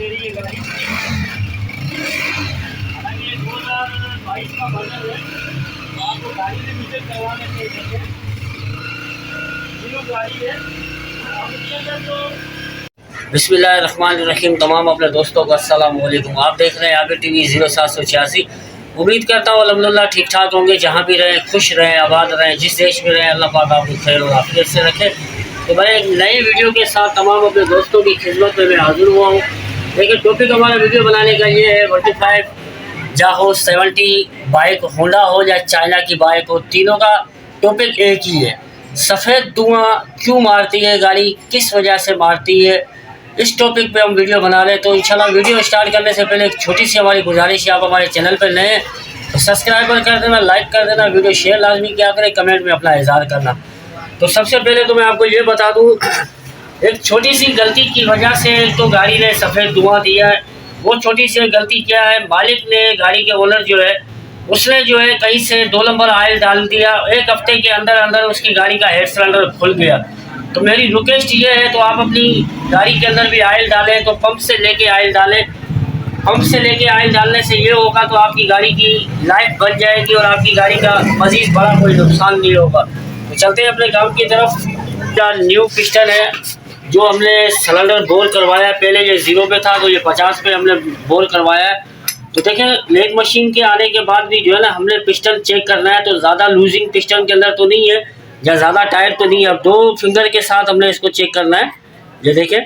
दे रही है गाड़ी। हालांकि ये 2022 का मॉडल है, तो आपको गाड़ी में मीटर करवाने के लिए न्यू गाड़ी है। अब इसके अंदर जो बिस्मिल्लाहिर्रहमानिर्रहीम, तमाम अपने दोस्तों को अस्सलाम वालेकुम। आप देख रहे हैं आगे टीवी 0786। उम्मीद करता हूँ अल्हम्दुलिल्लाह ठीक ठाक होंगे। जहाँ भी रहें खुश रहें, आबाद रहें, जिस देश में रहें अल्लाह पाक आपको खैर और आफियत से रखे। तो मैं एक नई वीडियो के साथ तमाम अपने दोस्तों की खिदमत में मैं हाजिर हुआ हूँ। लेकिन टॉपिक हमारा वीडियो बनाने का ये है 25 जाहो 70 बाइक होंडा हो या चाइना की बाइक हो, तीनों का टॉपिक एक ही है। सफ़ेद धुआं क्यों मारती है गाड़ी, किस वजह से मारती है, इस टॉपिक पे हम वीडियो बना रहे हैं। तो इंशाल्लाह वीडियो स्टार्ट करने से पहले एक छोटी सी हमारी गुजारिश है, आप हमारे चैनल पर नए हैं तो सब्सक्राइब कर देना, लाइक कर देना, वीडियो शेयर लाजमी किया करें, कमेंट में अपना इज़हार करना। तो सबसे पहले तो मैं आपको ये बता दूँ, एक छोटी सी गलती की वजह से तो गाड़ी ने सफ़ेद धुआं दिया है। वो छोटी सी गलती क्या है, मालिक ने, गाड़ी के ओनर जो है, उसने जो है कहीं से 2 नंबर ऑयल डाल दिया। एक हफ्ते के अंदर अंदर उसकी गाड़ी का हेड सिलेंडर खुल गया। तो मेरी रिक्वेस्ट ये है, तो आप अपनी गाड़ी के अंदर भी ऑयल डालें तो पंप से लेके ऑयल डालें। पंप से लेके ऑयल डालने से ये होगा तो आपकी गाड़ी की लाइफ बच जाएगी और आपकी गाड़ी का मज़ीद बड़ा कोई नुकसान नहीं होगा। तो चलते हैं अपने काम की तरफ। क्या न्यू पिस्टन है जो हमने सिलेंडर बोर करवाया है। पहले ये 0 पे था तो ये 50 पे हमने बोर करवाया है। तो देखें, लेग मशीन के आने के बाद भी जो है ना, हमने पिस्टन चेक करना है तो ज़्यादा लूजिंग पिस्टन के अंदर तो नहीं है या ज़्यादा टाइट तो नहीं है। अब 2 फिंगर के साथ हमने इसको चेक करना है। ये देखें,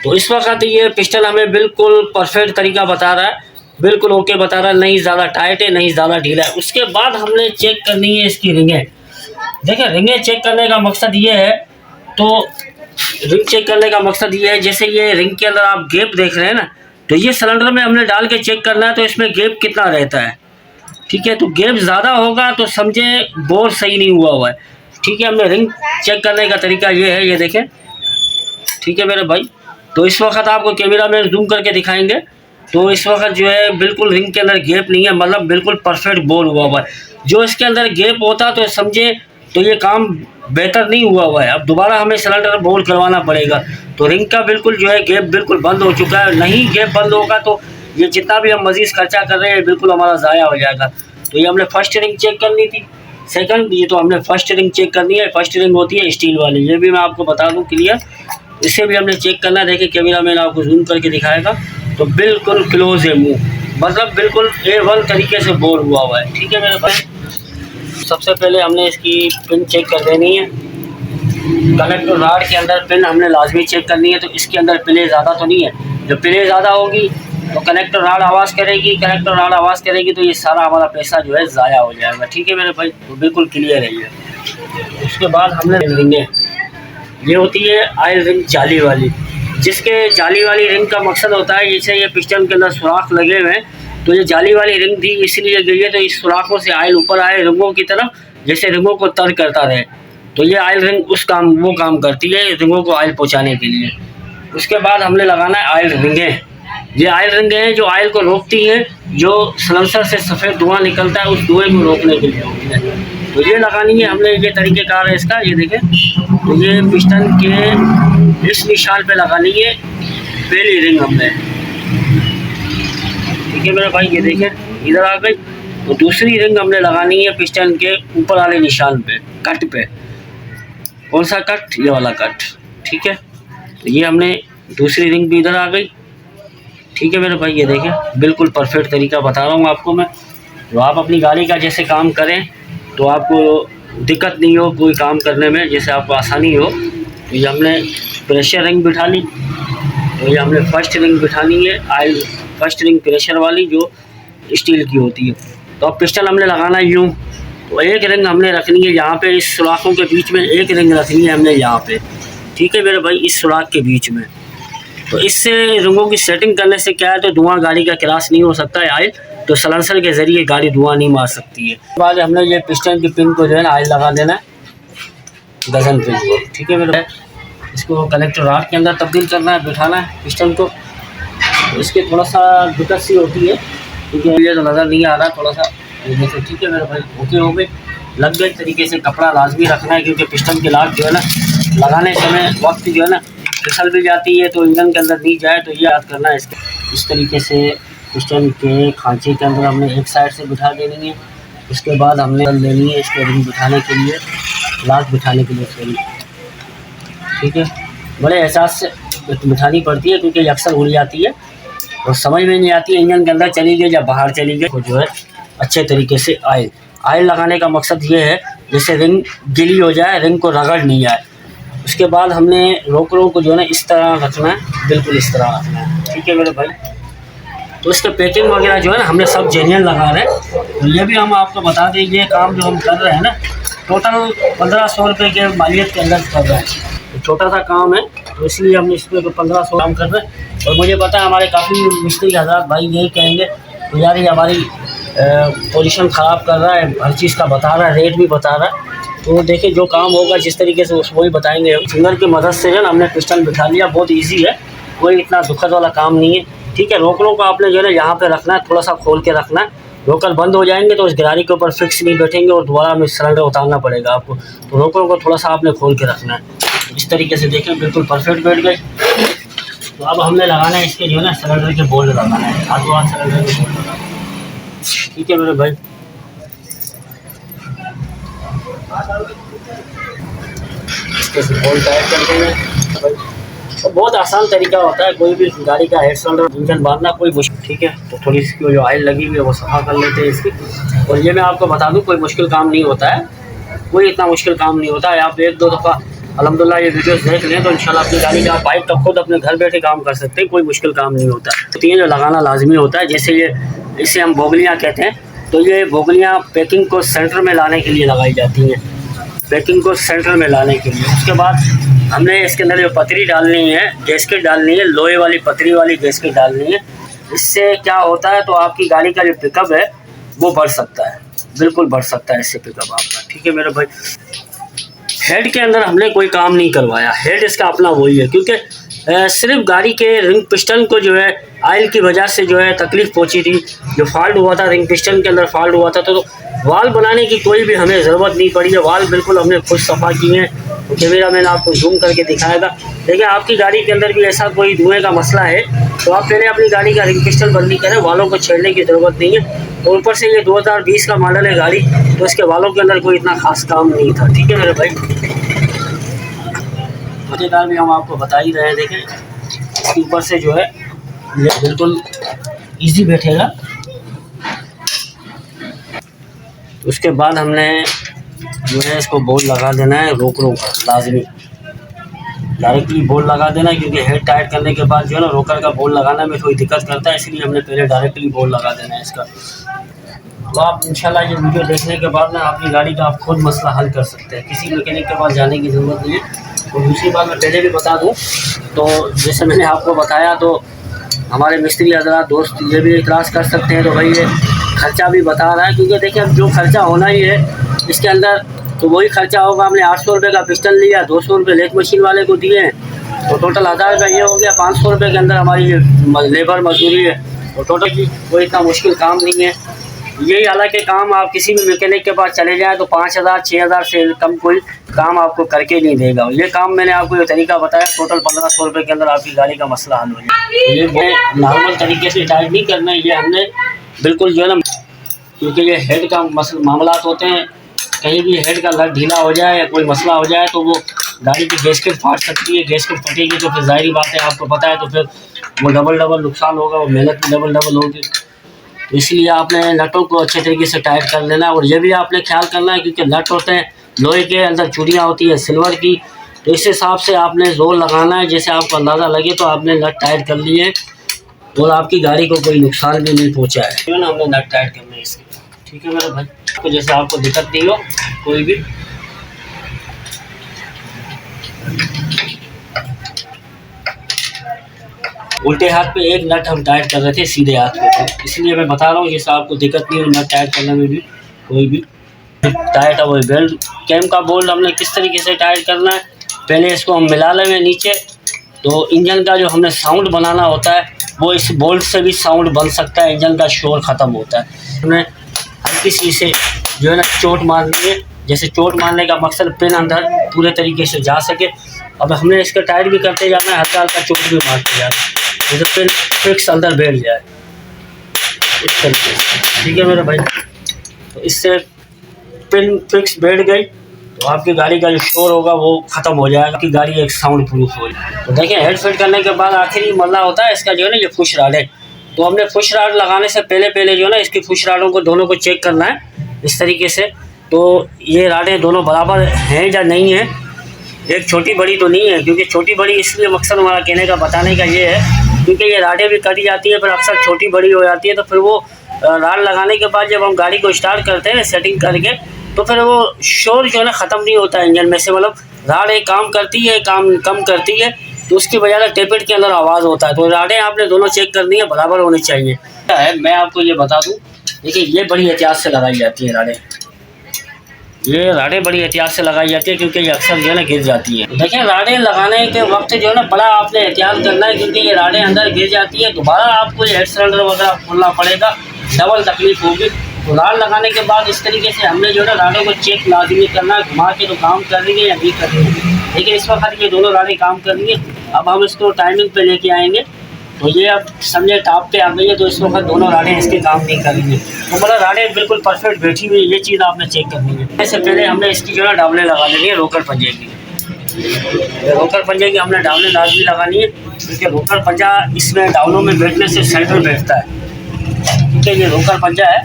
तो इस वक्त ये पिस्टन हमें बिल्कुल परफेक्ट तरीका बता रहा है, बिल्कुल ओके बता रहा है, नहीं ज़्यादा टाइट है नहीं ज़्यादा ढीला है। उसके बाद हमने चेक करनी है इसकी रिंगें। देखें, रिंगें चेक करने का मकसद ये है, तो रिंग चेक करने का मकसद ये है, जैसे ये रिंग के अंदर आप गैप देख रहे हैं ना, तो ये सिलेंडर में हमने डाल के चेक करना है तो इसमें गैप कितना रहता है। ठीक है, तो गैप ज़्यादा होगा तो समझे बोर सही नहीं हुआ है। ठीक है, हमने रिंग चेक करने का तरीका ये है, ये देखें। ठीक है मेरे भाई, तो इस वक्त आपको कैमरा में जूम करके दिखाएंगे। तो इस वक्त जो है बिल्कुल रिंग के अंदर गैप नहीं है, मतलब बिल्कुल परफेक्ट बोर हुआ है। जो इसके अंदर गैप होता तो समझे तो ये काम बेहतर नहीं हुआ है। अब दोबारा हमें सिलेंडर बोर करवाना पड़ेगा। तो रिंग का बिल्कुल जो है गैप बिल्कुल बंद हो चुका है। नहीं गैप बंद होगा तो ये जितना भी हम मज़ीद खर्चा कर रहे हैं बिल्कुल हमारा ज़ाया हो जाएगा। तो ये हमने फर्स्ट रिंग चेक करनी थी। सेकंड, ये तो हमने फर्स्ट रिंग चेक करनी है। फर्स्ट रिंग होती है स्टील वाली, ये भी मैं आपको बता दूं क्लियर। इससे भी हमने चेक करना है। देखिए कैमरा मैन आपको जूम करके दिखाएगा तो बिल्कुल क्लोज है मुँह, मतलब बिल्कुल A1 तरीके से बोर हुआ है। ठीक है मेरे भाई, सबसे पहले हमने इसकी पिन चेक कर देनी है। कनेक्टर राड के अंदर पिन हमने लाजमी चेक करनी है। तो इसके अंदर पिले ज़्यादा तो नहीं है, जब पिले ज़्यादा होगी तो कनेक्टर राड आवाज़ करेगी। कनेक्टर राड आवाज़ करेगी तो ये सारा हमारा पैसा जो है ज़ाया हो जाएगा। ठीक है मेरे भाई, तो बिल्कुल क्लियर है ये। उसके बाद हमने रिंगें, ये होती है ऑयल रिंग जाली वाली, जिसके जाली वाली रिंग का मकसद होता है, जैसे ये पिस्टन के अंदर सुराख लगे हुए हैं तो ये जाली वाली रिंग थी इसलिए गई है तो इस सुराखों से ऑयल ऊपर आए रिंगों की तरफ, जैसे रिंगों को तर करता रहे। तो ये ऑयल रिंग वो काम करती है रिंगों को ऑयल पहुँचाने के लिए। उसके बाद हमने लगाना है ऑयल रिंगें। ये ऑयल रिंगें हैं जो ऑयल को रोकती हैं, जो सिलेंसर से सफ़ेद धुआं निकलता है उस धुएँ को रोकने के लिए होती है। तो ये लगानी है हमने, ये तरीक़ेकार है इसका। ये देखें, तो ये पिस्टन के इस निशान पे लगानी है पहली रिंग हमने। ठीक है मेरे भाई, ये देखें इधर आ गई। तो दूसरी रिंग हमने लगानी है पिस्टन के ऊपर वाले निशान पे, कट पे। कौन सा कट? ये वाला कट। ठीक है, तो ये हमने दूसरी रिंग भी इधर आ गई। ठीक है मेरे भाई, ये देखें बिल्कुल परफेक्ट तरीका बता रहा हूँ आपको मैं। तो आप अपनी गाड़ी का जैसे काम करें तो आपको दिक्कत नहीं हो कोई काम करने में, जैसे आपको आसानी हो। तो ये हमने प्रेशर रिंग बिठा ली। तो ये हमने फर्स्ट रिंग बिठानी है, ऑयल फर्स्ट रिंग प्रेशर वाली जो स्टील की होती है। तो अब पिस्टन हमने लगाना है यूँ। तो एक रिंग हमने रखनी है यहाँ पे, इस सुराखों के बीच में एक रिंग रखनी है हमने यहाँ पे। ठीक है मेरे भाई, इस सुराख के बीच में। तो इससे रिंगों की सेटिंग करने से क्या है, तो धुआं गाड़ी का क्रॉस नहीं हो सकता है ऑयल, तो सलेंसर के ज़रिए गाड़ी धुआं नहीं मार सकती है। बाद हमने ये पिस्टन की पिन को जो है ना ऑयल लगा देना है, डजन पिन को। ठीक है मेरे, इसको कनेक्टर राड के अंदर तब्दील करना है, बिठाना है पिस्टन को। तो इसके थोड़ा सा दिक्कत सी होती है क्योंकि ये तो नज़र नहीं आ रहा थोड़ा सा। देखो ठीक है मेरे भाई, ओके हो गए, लग गए तरीके से। कपड़ा लाजमी रखना है क्योंकि पिस्टन के लाक जो है ना लगाने समय वक्त जो है ना फिसल भी जाती है तो इंजन के अंदर नहीं जाए, तो ये याद करना है। इसके इस तरीके से पिस्टन के खांचे के अंदर हमने एक साइड से बिठा देनी है। उसके बाद हमने लेनी है इसके रिंग बिठाने के लिए, लास्ट बिठाने के लिए सॉरी, ठीक है। बड़े एहसास से बिठानी पड़ती है क्योंकि अक्सर उड़ जाती है और समझ में नहीं आती है इंजन के अंदर चली गई या बाहर चली गई। तो जो है अच्छे तरीके से आयल लगाने का मकसद ये है जैसे रिंग गीली हो जाए, रिंग को रगड़ नहीं जाए। उसके बाद हमने रोकरों को जो है ना इस तरह रखना है, बिल्कुल इस तरह रखना है, ठीक है मेरे भाई। तो इसके पैकिंग वगैरह जो है ना हमने सब जेन्युइन लगा रहे हैं। तो ये भी हम आपको बता दें, ये काम जो हम कर रहे हैं ना टोटल 1500 रुपये के मालियत के अंदर कर रहे हैं। तो छोटा सा काम है तो इसलिए हमने इसमें 1500 काम कर रहे हैं। और मुझे पता है हमारे काफ़ी मिस्त्री हज़रात भाई यही कहेंगे तो यार ये हमारी पोजीशन ख़राब कर रहा है, हर चीज़ का बता रहा है, रेट भी बता रहा है। तो देखिए जो काम होगा जिस तरीके से उसको ही बताएंगे हम। फिंगर की मदद से जो है हमने पिस्टन बिठा लिया, बहुत ईजी है, कोई इतना दुखद वाला काम नहीं है, ठीक है। रोकरों को आपने जो है ना यहाँ पे रखना है, थोड़ा सा खोल के रखना है। रोकर बंद हो जाएंगे तो उस गिरारी के ऊपर फिक्स नहीं बैठेंगे और दोबारा में सिलेंडर उतारना पड़ेगा आपको। तो रोकरों को थोड़ा सा आपने खोल के रखना है। इस तरीके से देखें बिल्कुल परफेक्ट बैठ गए। तो अब हमने लगाना है इसके जो है ना सिलेंडर के बोल्ट लगाना है, हाथों हाथ सिलेंडर के बोल्ट लगाना है, ठीक है मेरे भाई। इसके बोल्ट टाइट कर देंगे। तो बहुत आसान तरीका होता है, कोई भी गाड़ी का हेड सिलेंडर इंजन बांधना कोई मुश्किल, ठीक है। तो थोड़ी सी जो ऑयल लगी हुई है वो सफा कर लेते हैं इसकी। और ये मैं आपको बता दूं कोई मुश्किल काम नहीं होता है, कोई इतना मुश्किल काम नहीं होता है। आप एक दो दफ़ा अल्हम्दुलिल्लाह ये वीडियोस देख लें तो इंशाल्लाह अपनी गाड़ी का पाइप तक खुद अपने घर बैठे काम कर सकते हैं, कोई मुश्किल काम नहीं होता। तो ये जो लगाना लाजमी होता है, जैसे ये इसे हम बोगलियाँ कहते हैं, तो ये बोगलियाँ पैकिंग को सेंटर में लाने के लिए लगाई जाती हैं, पैकिंग को सेंटर में लाने के लिए। उसके बाद हमने इसके अंदर जो पतरी डालनी है, गैस्केट डालनी है, लोहे वाली पतरी वाली गैस्केट डालनी है। इससे क्या होता है तो आपकी गाड़ी का जो पिकअप है वो बढ़ सकता है, बिल्कुल बढ़ सकता है इससे पिकअप आपका, ठीक है मेरे भाई। हेड के अंदर हमने कोई काम नहीं करवाया, हेड इसका अपना वही है, क्योंकि सिर्फ गाड़ी के रिंग पिस्टन को जो है ऑयल की वजह से जो है तकलीफ़ पहुंची थी, जो फॉल्ट हुआ था रिंग पिस्टन के अंदर फॉल्ट हुआ था। तो वाल बनाने की कोई भी हमें ज़रूरत नहीं पड़ी है, वाल बिल्कुल हमने खुद सफ़ा किए हैं। तो कैमरा मैंने आपको जूम करके दिखाएगा। देखिए आपकी गाड़ी के अंदर भी ऐसा कोई धुएँ का मसला है तो आप पहले अपनी गाड़ी का रिंग पिस्टन बदली करें, वालों को छेड़ने की ज़रूरत नहीं है। और ऊपर से ये 2020 का मॉडल है गाड़ी, तो इसके वालों के अंदर कोई इतना खास काम नहीं था, ठीक है मेरे भाई। मज़ेदार भी हम आपको बता ही रहे हैं। देखें इसके ऊपर से जो है ये बिल्कुल इजी बैठेगा। उसके बाद हमने जो है इसको बोल्ट लगा देना है, रोकरों का लाजमी डायरेक्टली बोल्ट लगा देना है, क्योंकि हेड टाइट करने के बाद जो है ना रोकर का बोल्ट लगाने में थोड़ी दिक्कत करता है, इसलिए हमने पहले डायरेक्टली बोल्ट लगा देना है इसका। तो आप इंशाल्लाह ये वीडियो देखने के बाद ना अपनी गाड़ी का आप खुद मसला हल कर सकते हैं, किसी मैकेनिक के पास जाने की ज़रूरत नहीं है। और दूसरी बात मैं पहले भी बता दूं, तो जैसे मैंने आपको बताया तो हमारे मिस्त्री हज़रात दोस्त ये भी इतराज़ कर सकते हैं तो भाई ये खर्चा भी बता रहा है, क्योंकि देखिए अब जो खर्चा होना ही है इसके अंदर तो वही खर्चा होगा। हमने 800 रुपये का पिस्टन लिया, 200 रुपये लेथ मशीन वाले को दिए हैं, तो टोटल 1000 का ये हो गया। 500 रुपये के अंदर हमारी लेबर मजदूरी है, और टोटल की कोई इतना मुश्किल काम नहीं है। यही हालांकि काम आप किसी भी मैकेनिक के पास चले जाएँ तो 5000 6000 से कम कोई काम आपको करके नहीं देगा। ये काम मैंने आपको ये तरीका बताया, टोटल 1500 रुपये के अंदर आपकी गाड़ी का मसला हल हो जाए। ये नॉर्मल तरीके से टाइट नहीं करना है, ये हमने बिल्कुल जो है ना, क्योंकि ये हेड का मामला होते हैं, कहीं भी हेड का लट ढीला हो जाए या कोई मसला हो जाए तो वो गाड़ी की गैस्केट फाट सकती है। गैस्केट फटेगी तो फिर ज़ाहिर बात है आपको पता है, तो फिर वो डबल नुकसान होगा, वो मेहनत भी डबल होगी। तो इसलिए आपने नटों को अच्छे तरीके से टाइट कर लेना है। और ये भी आपने ख्याल करना है क्योंकि नट होते हैं लोहे के, अंदर चूड़ियाँ होती है सिल्वर की, तो इस हिसाब से आपने जोर लगाना है, जैसे आपको अंदाज़ा लगे तो आपने नट टाइट कर लिए और आपकी गाड़ी को कोई नुकसान भी नहीं पहुँचा है, तो ना हमने नट टाइट करना है इसके, ठीक है मेरे भाई। तो जैसे आपको दिक्कत नहीं हो कोई भी, उल्टे हाथ पे एक नट हम टाइट कर रहे थे सीधे हाथ पे, इसलिए मैं बता रहा हूँ जैसे आपको दिक्कत नहीं हो नट टाइट करने में भी कोई भी टाइट है। वही बेल्ट कैम का बोल्ट हमने किस तरीके से टाइट करना है, पहले इसको हम मिला लेंगे नीचे, तो इंजन का जो हमने साउंड बनाना होता है वो इस बोल्ट से भी साउंड बन सकता है, इंजन का शोर ख़त्म होता है। हमने हल्की सी से जो है ना चोट मारनी है, जैसे चोट मारने का मकसद पिन अंदर पूरे तरीके से जा सके, अब हमने इसका टाइट भी करते जाना है, हल्का हल्का चोट भी मारते जाना है, जैसे पिन फिक्स अंदर बैठ जाए इस तरीके से। ठीक है मेरे भाई, तो इससे पिन फिक्स बैठ गई तो आपकी गाड़ी का जो शोर होगा वो ख़त्म हो जाएगा, आपकी गाड़ी एक साउंड प्रूफ हो जाए। तो देखिए हेड फिट करने के बाद आखिरी मरला होता है इसका जो है ना, ये पुश राड है। तो हमने पुश राड लगाने से पहले जो है ना, इसकी पुश राडों को दोनों को चेक करना है इस तरीके से। तो ये राडें दोनों बराबर हैं या नहीं है, एक छोटी बड़ी तो नहीं है, क्योंकि छोटी बड़ी इसलिए मकसद हमारा कहने का बताने का ये है क्योंकि ये राडें भी कटी जाती है, फिर अक्सर छोटी बड़ी हो जाती है। तो फिर वो राड लगाने के बाद जब हम गाड़ी को स्टार्ट करते हैं सेटिंग करके, तो फिर वो शोर जो है ना ख़त्म नहीं होता है इंजन में से, मतलब राड एक काम करती है काम कम करती है, तो उसकी वजह से टेपेट के अंदर आवाज़ होता है। तो राडें आपने दोनों चेक करनी है, बराबर होनी चाहिए। मैं आपको ये बता दूँ, देखिए ये बड़ी एहतियात से लगाई जाती है राडें, ये राडें बड़ी एहतियात से लगाई जाती है क्योंकि ये अक्सर जो है ना गिर जाती है। देखिए राडें लगाने के वक्त जो है ना बड़ा आपने एहतियात करना है, क्योंकि ये राडें अंदर गिर जाती है, दोबारा आपको ये हेड सिलेंडर वगैरह खोलना पड़ेगा, डबल तकलीफ होगी। तो राड लगाने के बाद इस तरीके से हमने जो है ना राडों को चेक लाजमी करना है, घुमा के तो काम कर रही है या नहीं कर रही है। लेकिन इस वक्त ये दोनों राडें काम कर रही है। अब हम इसको टाइमिंग पे लेके आएंगे, तो ये अब समझे टॉप पे आ गई है, तो इस वक्त दोनों राडें इसके काम नहीं कर रही है। तो मतलब राडें बिल्कुल परफेक्ट बैठी हुई है, ये चीज़ आपने चेक करनी है। इससे पहले हमने इसकी जो है डावलें लगा लेनी है रोकर पंजे की। रोकर पंजे की हमने डावलें लाजमी लगानी है, क्योंकि रोकर पंजा इसमें डावलों में बैठने से सेंटर बैठता है। ठीक है, ये रोकर पंजा है,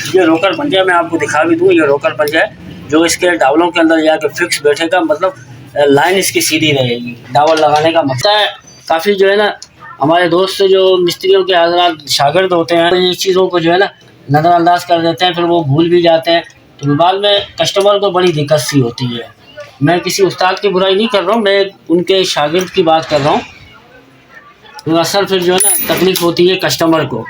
ये रोकर पंजा मैं आपको दिखा भी दूँ, ये रोकर पंजा है जो इसके डावलों के अंदर जाके फिक्स बैठेगा, मतलब लाइन इसकी सीधी रहेगी। डावल लगाने का मकसद है काफ़ी जो है ना हमारे दोस्त जो मिस्त्रियों के हज़रात शागिर्द होते हैं, तो ये चीज़ों को जो है ना नज़रअंदाज कर देते हैं, फिर वो भूल भी जाते हैं, तो बाद में कस्टमर को बड़ी दिक्कत सी होती है। मैं किसी उस्ताद की बुराई नहीं कर रहा हूँ, मैं उनके शागिर्द की बात कर रहा हूँ, तो असल फिर जो है ना तकलीफ़ होती है कस्टमर को।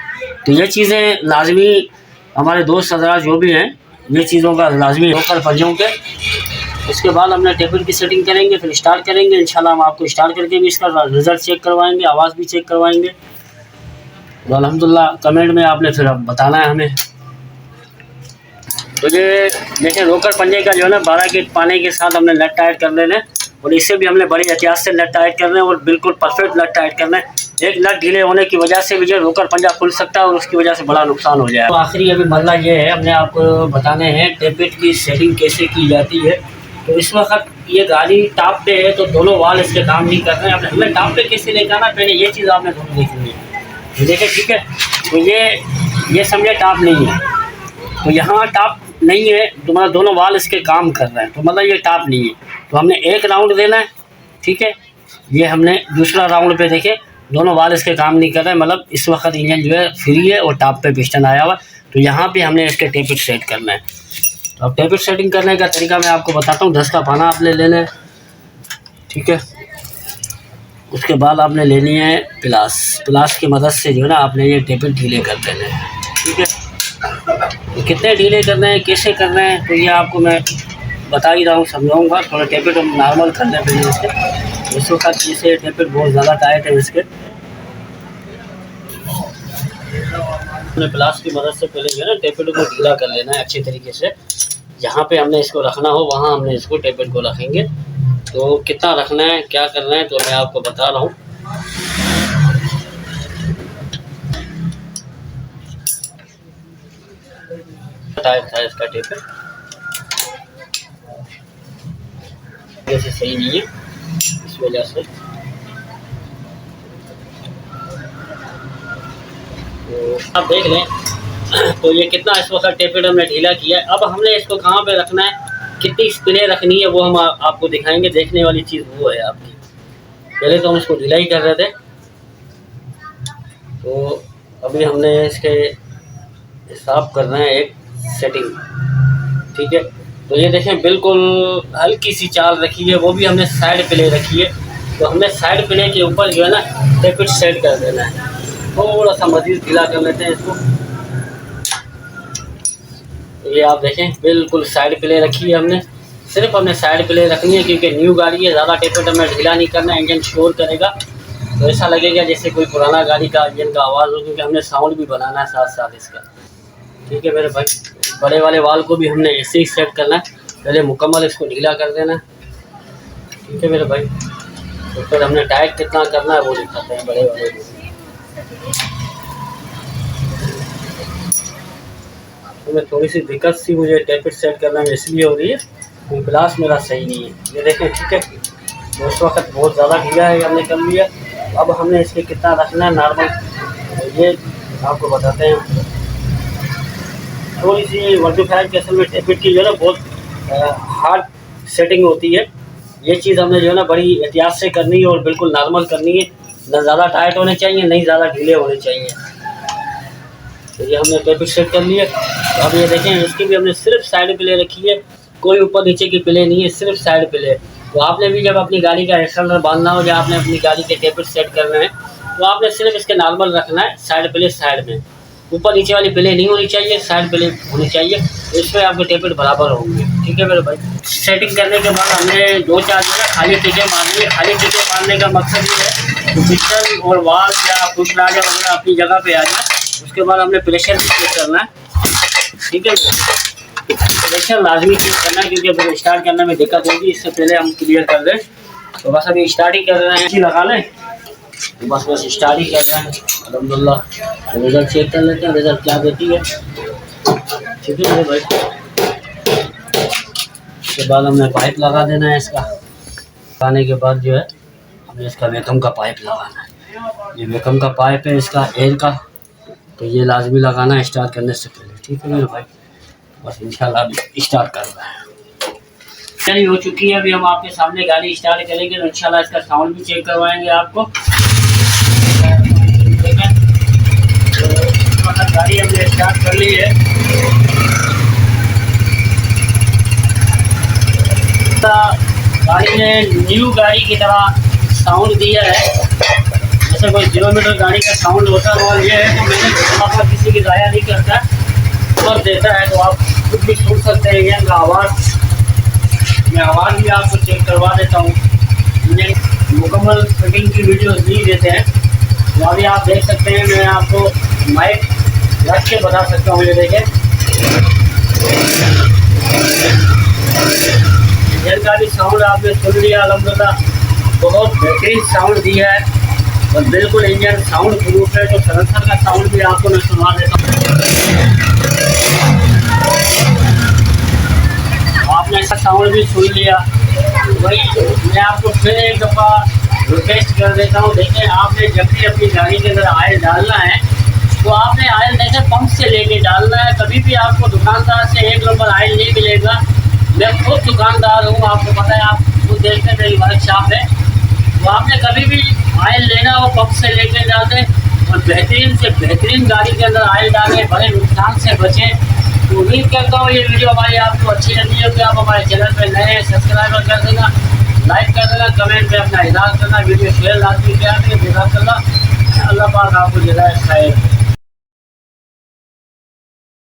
तो ये चीज़ें लाजमी हमारे दोस्त हज़रात जो भी हैं, ये चीज़ों का लाजमी होकर पंजों के। उसके बाद हमने टेपर की सेटिंग करेंगे, फिर स्टार्ट करेंगे। इंशाल्लाह हम आपको स्टार्ट करके भी इसका रिज़ल्ट चेक करवाएंगे, आवाज़ भी चेक करवाएंगे। तो अल्हम्दुलिल्लाह कमेंट में आपने फिर अब बताना है हमें। तो ये देखिए रोकर पंजे का जो है ना 12 के पाने के साथ हमने नट टाइट कर लेना है, और इससे भी हमने बड़ी एहतियात से नट टाइट करना है और बिल्कुल परफेक्ट नट टाइट करना है। एक नट ढीले होने की वजह से भी जो रोकर पंजा खुल सकता है और उसकी वजह से बड़ा नुकसान हो जाए। तो आखिरी अभी मरला ये है, हमने आपको बताने हैं टेपेट की सेटिंग कैसे की जाती है। तो इस वक्त ये गाड़ी टॉप पे है, तो दोनों वाल इसके काम नहीं कर रहे हैं। हमें टॉप पे कैसे लेकर आना, पहले ये चीज़ आपने दोनों देखनी है। देखिए ठीक है, तो ये समझे टॉप नहीं है, तो यहाँ टॉप नहीं है, तो मतलब दोनों वाल इसके काम कर रहे हैं, तो मतलब ये टॉप नहीं है। तो हमने एक राउंड देना है, ठीक है। ये हमने दूसरा राउंड पे देखे दोनों वाल इसके काम नहीं कर रहे हैं, मतलब इस वक्त इंजन जो है फ्री है और टॉप पे पिस्टन आया हुआ। तो यहाँ पे हमने इसके टेपेट सेट करना है। तो अब टेपेट सेटिंग करने का तरीका मैं आपको बताता हूँ। 10 का पाना आपने लेना है, ठीक है। उसके बाद आपने लेनी है प्लास की मदद से जो है ना आपने ये टेपेट ढीले कर देने हैं, ठीक है। तो कितने ढीले करना है, कैसे करना है, तो ये आपको मैं बता ही रहा हूँ, समझाऊँगा। थोड़ा टेपेट हम नॉर्मल कर लें पहले इसके। इस वक्त जैसे टेपेट बहुत ज़्यादा टाइट है इसके, अपने प्लास की मदद से पहले जो है ना टेपेट को ढीला कर लेना है अच्छे तरीके से। जहाँ पे हमने इसको रखना हो वहाँ हमने इसको टेपेट को रखेंगे। तो कितना रखना है, क्या करना है, तो मैं आपको बता रहा हूँ। टाइट था इसका टेपेट, जैसे सही नहीं है, इस वजह से। तो आप देख लें, तो ये कितना इस वक्त टेपेट हमने ढीला किया है। अब हमने इसको कहाँ पे रखना है, कितनी स्पिने रखनी है, वो हम आपको दिखाएंगे। देखने वाली चीज़ वो है आपकी। पहले तो हम इसको ढीला ही कर रहे थे, तो अभी हमने इसके हिसाब करना है एक सेटिंग, ठीक है। तो ये देखें बिल्कुल हल्की सी चाल रखी है, वो भी हमने साइड प्ले रखी है। तो हमने साइड प्ले के ऊपर जो है ना टेपेट सेट कर देना है। थोड़ा सा मज़ीद ढीला कर लेते हैं इसको। तो ये आप देखें बिल्कुल साइड प्ले रखी है हमने, सिर्फ हमने साइड प्ले रखनी है क्योंकि न्यू गाड़ी है। ज़्यादा टेपेट हमें ढीला नहीं करना, इंजन शोर करेगा तो ऐसा लगेगा जैसे कोई पुराना गाड़ी का इंजन का आवाज़ हो, क्योंकि हमने साउंड भी बनाना है साथ साथ इसका, ठीक है मेरे भाई। बड़े वाले वाल को भी हमने ऐसे ही सेट करना है, पहले मुकम्मल इसको ढीला कर देना है। ठीक है मेरे भाई। तो फिर हमने टाइट कितना करना है वो दिखाते हैं बड़े वाले। तो मैं थोड़ी सी दिक्कत सी मुझे टेपिट सेट करने में इसलिए हो रही है क्योंकि ग्लास मेरा सही नहीं है। ये देखें, ठीक है, उस वक्त बहुत ज़्यादा ढीला है, हमने कर लिया। अब हमने इसके कितना रखना है नॉर्मल, तो ये आपको बताते हैं। थोड़ी सी 125 के असल में टेपिट की जो है ना बहुत हार्ड सेटिंग होती है। ये चीज़ हमने जो है ना बड़ी एहतियात से करनी है और बिल्कुल नॉर्मल करनी है, ना ज़्यादा टाइट होने चाहिए नहीं ज़्यादा ढीले होने चाहिए। तो ये हमने टेपिट सेट कर लिया। तो अब ये देखें, इसकी भी हमने सिर्फ साइड प्ले रखी है, कोई ऊपर नीचे की प्ले नहीं है, सिर्फ साइड प्ले। तो आपने भी जब अपनी गाड़ी का एक्सेलरेटर बांधना हो या आपने अपनी गाड़ी के टेपिट सेट करना है तो आपने सिर्फ इसके नॉर्मल रखना है, साइड प्ले साइड में, ऊपर नीचे वाली प्ले नहीं होनी चाहिए, साइड प्ले होनी चाहिए। तो इसमें आपके टेपिट बराबर होंगे। ठीक है मेरे भाई। सेटिंग करने के बाद हमने 2-4 जगह खाली टिके मारनी है। खाली टिके मारने का मकसद ये है कि पिस्टन और वाल या फुट प्लाजा वगैरह अपनी जगह पे आ जाए। उसके बाद हमने प्रेशर चेक करना है। ठीक है, प्रेशर लाजमी चेक करना है क्योंकि फिर स्टार्ट करने में दिक्कत होगी। इससे पहले हम क्लियर कर दें। तो बस अभी स्टार्ट ही कर रहे हैं, लगा लें तो बस स्टार्ट ही कर रहे हैं अल्हम्दुलिल्लाह। तो रिजल्ट चेक कर लेते हैं, रिजल्ट क्या देती है। ठीक है मेरे भाई। उसके बाद हमने पाइप लगा देना है। इसका लगाने के बाद जो है हमें इसका वैक्यूम का पाइप लगाना है। ये वैक्यूम का पाइप है इसका एयर का, तो ये लाजमी लगाना है स्टार्ट करने से पहले। ठीक है मेरे भाई। बस इंशाल्लाह स्टार्ट कर रहा है। चलिए हो चुकी है। अभी हम आपके सामने गाड़ी स्टार्ट करेंगे तो इंशाल्लाह इसका साउंड भी चेक करवाएंगे आपको। तो गाड़ी हमने स्टार्ट कर ली है। गाड़ी ने न्यू गाड़ी की तरह साउंड दिया है, जैसे कोई किलोमीटर गाड़ी का साउंड होता है। और ये है तो मैंने वहाँ पर किसी की ज़ाया नहीं करता और देता है, तो आप खुद भी सुन सकते हैं। ये आवाज़, मैं आवाज़ भी आपको चेक करवा देता हूँ। मैंने मुकम्मल फिटिंग की वीडियो नहीं देते हैं, तो अभी आप देख सकते हैं। मैं आपको माइक रख के बता सकता हूँ। ये देखें, इंजन का भी साउंड आपने सुन लिया अल्हम्दुलिल्लाह, बहुत बेहतरीन साउंड दिया है और बिल्कुल इंजन साउंड प्रूफ है। तो सलेंसर का साउंड भी आपको मैं सुना देता हूँ। आपने इसका साउंड भी सुन लिया। वही मैं आपको फिर एक दफ़ा रिक्वेस्ट कर देता हूँ। देखिए, आपने जब भी अपनी गाड़ी के अंदर ऑयल डालना है तो आपने ऑयल देखिए पंप से लेके डालना है। कभी भी आपको दुकानदार से 1 नंबर ऑयल नहीं मिलेगा। मैं खुद दुकानदार हूँ, आपको पता है, आप खुद देखते हैं मेरी वर्कशॉप है। तो आपने कभी भी ऑयल लेना हो पंप से लेके डाल दें और बेहतरीन से बेहतरीन गाड़ी के अंदर ऑयल डालें, बड़े नुकसान से बचें। तो उम्मीद करता हूँ ये वीडियो हमारी आपको अच्छी लगी है। तो आप हमारे चैनल पर नए हैं, सब्सक्राइब कर देना, लाइक कर देना, कमेंट में अपना इज़हार करना, वीडियो शेयर लाजमी किया करें। जज़ाकल्लाह, अल्लाह पाक आपको जज़ाए खैर।